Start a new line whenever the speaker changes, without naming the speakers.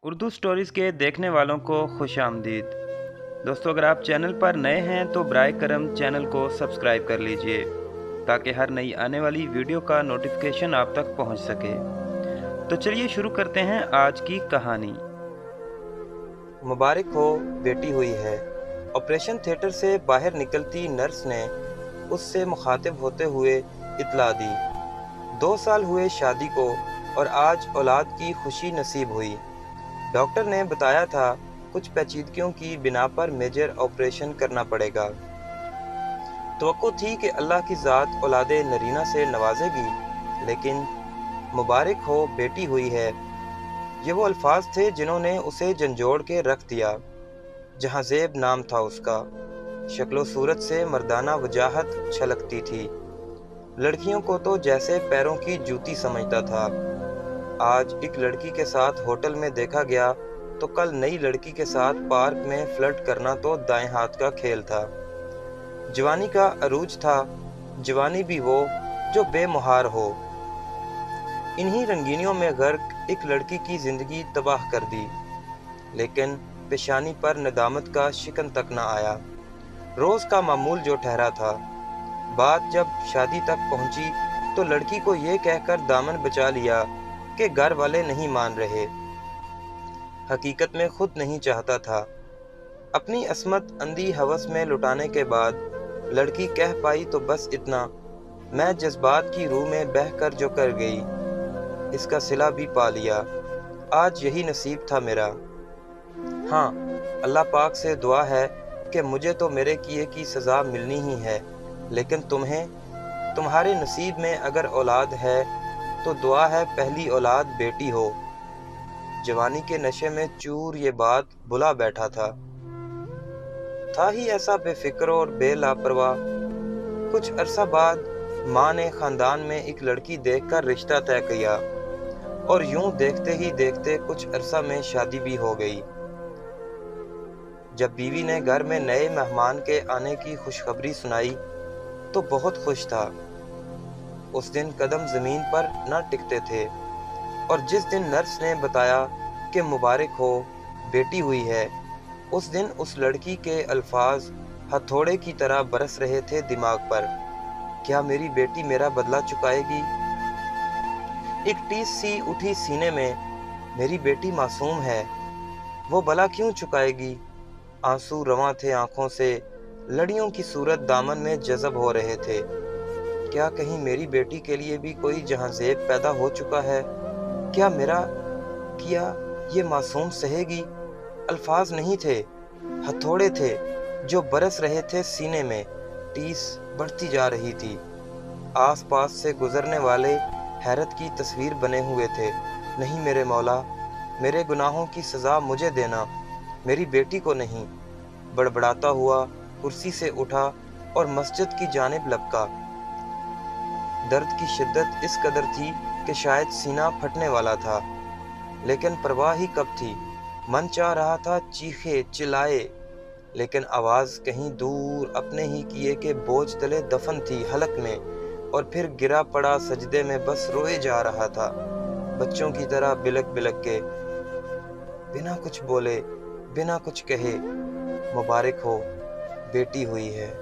Urdu stories کے دیکھنے والوں کو خوش آمدید۔ دوستو، اگر آپ چینل پر نئے ہیں تو برائے کرم چینل کو سبسکرائب کر لیجئے تاکہ ہر نئی آنے والی ویڈیو کا نوٹیفیکیشن آپ تک پہنچ سکے۔ تو چلیے شروع کرتے ہیں آج کی کہانی۔
مبارک ہو، بیٹی ہوئی ہے۔ آپریشن تھیٹر سے باہر نکلتی نرس نے اس سے مخاطب ہوتے ہوئے اطلاع دی۔ 2 سال ہوئے شادی کو اور آج اولاد کی خوشی نصیب ہوئی۔ ڈاکٹر نے بتایا تھا کچھ پیچیدگیوں کی بنا پر میجر آپریشن کرنا پڑے گا۔ توقع تھی کہ اللہ کی ذات اولاد نرینہ سے نوازے گی، لیکن مبارک ہو، بیٹی ہوئی ہے، یہ وہ الفاظ تھے جنہوں نے اسے جھنجھوڑ کے رکھ دیا۔ جہاں زیب نام تھا اس کا، شکل و صورت سے مردانہ وجاہت چھلکتی تھی۔ لڑکیوں کو تو جیسے پیروں کی جوتی سمجھتا تھا۔ آج ایک لڑکی کے ساتھ ہوٹل میں دیکھا گیا تو کل نئی لڑکی کے ساتھ پارک میں فلرٹ کرنا تو دائیں ہاتھ کا کھیل تھا۔ جوانی کا عروج تھا، جوانی بھی وہ جو بے مہار ہو۔ انہی رنگینیوں میں غرق ایک لڑکی کی زندگی تباہ کر دی، لیکن پیشانی پر ندامت کا شکن تک نہ آیا۔ روز کا معمول جو ٹھہرا تھا، بات جب شادی تک پہنچی تو لڑکی کو یہ کہہ کر دامن بچا لیا کہ گھر والے نہیں مان رہے۔ حقیقت میں خود نہیں چاہتا تھا۔ اپنی عصمت اندھی ہوس میں لٹانے کے بعد لڑکی کہہ پائی تو بس اتنا: میں جذبات کی روح میں بہہ کر جو کر گئی، اس کا صلہ بھی پا لیا۔ آج یہی نصیب تھا میرا۔ ہاں، اللہ پاک سے دعا ہے کہ مجھے تو میرے کیے کی سزا ملنی ہی ہے، لیکن تمہیں، تمہارے نصیب میں اگر اولاد ہے تو دعا ہے پہلی اولاد بیٹی ہو۔ جوانی کے نشے میں چور یہ بات بھلا بیٹھا تھا ہی ایسا بے فکر اور بے لاپرواہ۔ کچھ عرصہ بعد ماں نے خاندان میں ایک لڑکی دیکھ کر رشتہ طے کیا، اور یوں دیکھتے ہی دیکھتے کچھ عرصہ میں شادی بھی ہو گئی۔ جب بیوی نے گھر میں نئے مہمان کے آنے کی خوشخبری سنائی تو بہت خوش تھا۔ اس دن قدم زمین پر نہ ٹکتے تھے، اور جس دن نرس نے بتایا کہ مبارک ہو، بیٹی ہوئی ہے، اس دن اس لڑکی کے الفاظ ہتھوڑے کی طرح برس رہے تھے دماغ پر۔ کیا میری بیٹی میرا بدلہ چکائے گی؟ ایک ٹیس سی اٹھی سینے میں، میری بیٹی معصوم ہے، وہ بلا کیوں چکائے گی؟ آنسو رواں تھے آنکھوں سے، لڑیوں کی صورت دامن میں جذب ہو رہے تھے۔ کیا کہیں میری بیٹی کے لیے بھی کوئی جہاں زیب پیدا ہو چکا ہے؟ کیا میرا کیا یہ معصوم سہے گی؟ الفاظ نہیں تھے، ہتھوڑے تھے جو برس رہے تھے سینے میں۔ ٹیس بڑھتی جا رہی تھی۔ آس پاس سے گزرنے والے حیرت کی تصویر بنے ہوئے تھے۔ نہیں میرے مولا، میرے گناہوں کی سزا مجھے دینا، میری بیٹی کو نہیں۔ بڑبڑاتا ہوا کرسی سے اٹھا اور مسجد کی جانب لپکا۔ درد کی شدت اس قدر تھی کہ شاید سینہ پھٹنے والا تھا، لیکن پرواہ ہی کب تھی۔ من چاہ رہا تھا چیخے چلائے، لیکن آواز کہیں دور اپنے ہی کیے کے بوجھ تلے دفن تھی حلق میں، اور پھر گرا پڑا سجدے میں بس روئے جا رہا تھا، بچوں کی طرح بلک بلک کے، بنا کچھ بولے، بنا کچھ کہے: مبارک ہو، بیٹی ہوئی ہے۔